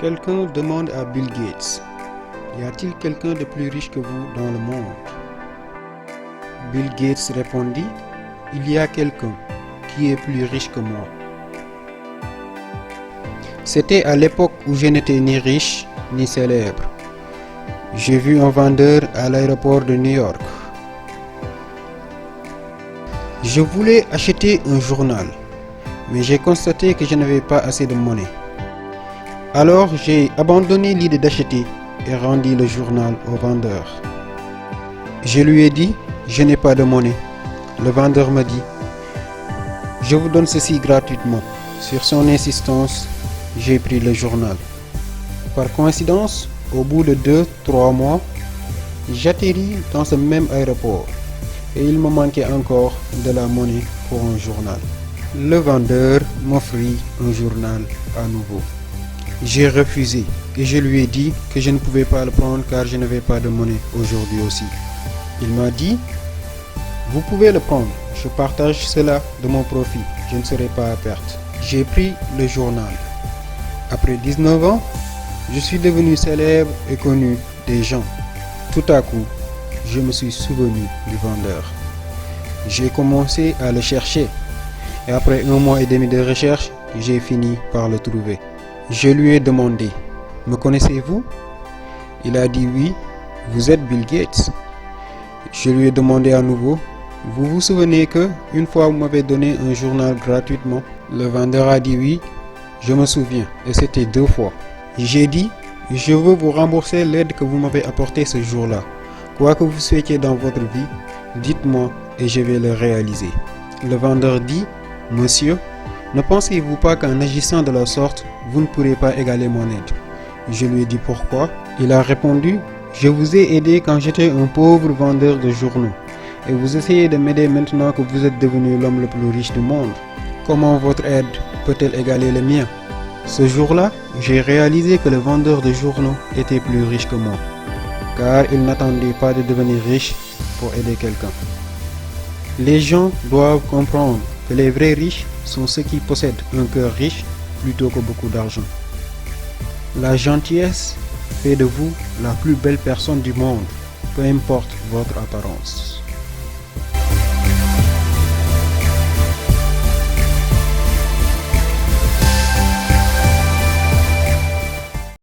Quelqu'un demande à Bill Gates, y a-t-il quelqu'un de plus riche que vous dans le monde? Bill Gates répondit, il y a quelqu'un qui est plus riche que moi. C'était à l'époque où je n'étais ni riche ni célèbre. J'ai vu un vendeur à l'aéroport de New York. Je voulais acheter un journal, mais j'ai constaté que je n'avais pas assez de monnaie. Alors j'ai abandonné l'idée d'acheter et rendu le journal au vendeur. Je lui ai dit, je n'ai pas de monnaie. Le vendeur m'a dit, je vous donne ceci gratuitement. Sur son insistance, j'ai pris le journal. Par coïncidence, au bout de 2-3 mois, j'atterris dans ce même aéroport et il me manquait encore de la monnaie pour un journal. Le vendeur m'offrit un journal à nouveau. J'ai refusé et je lui ai dit que je ne pouvais pas le prendre car je n'avais pas de monnaie aujourd'hui aussi. Il m'a dit, vous pouvez le prendre, je partage cela de mon profit, je ne serai pas à perte. J'ai pris le journal. Après 19 ans, je suis devenu célèbre et connu des gens. Tout à coup, je me suis souvenu du vendeur. J'ai commencé à le chercher et après 1 mois et demi de recherche, j'ai fini par le trouver. Je lui ai demandé, me connaissez-vous? Il a dit oui, vous êtes Bill Gates. Je lui ai demandé à nouveau, vous vous souvenez que une fois vous m'avez donné un journal gratuitement? Le vendeur a dit oui, je me souviens et c'était 2 fois. J'ai dit, je veux vous rembourser l'aide que vous m'avez apportée ce jour-là. Quoi que vous souhaitiez dans votre vie, dites-moi et je vais le réaliser. Le vendeur dit, monsieur, ne pensez-vous pas qu'en agissant de la sorte, vous ne pourrez pas égaler mon aide? Je lui ai dit pourquoi. Il a répondu, je vous ai aidé quand j'étais un pauvre vendeur de journaux. Et vous essayez de m'aider maintenant que vous êtes devenu l'homme le plus riche du monde. Comment votre aide peut-elle égaler le mien? Ce jour-là, j'ai réalisé que le vendeur de journaux était plus riche que moi. Car il n'attendait pas de devenir riche pour aider quelqu'un. Les gens doivent comprendre que les vrais riches sont ceux qui possèdent un cœur riche plutôt que beaucoup d'argent. La gentillesse fait de vous la plus belle personne du monde, peu importe votre apparence.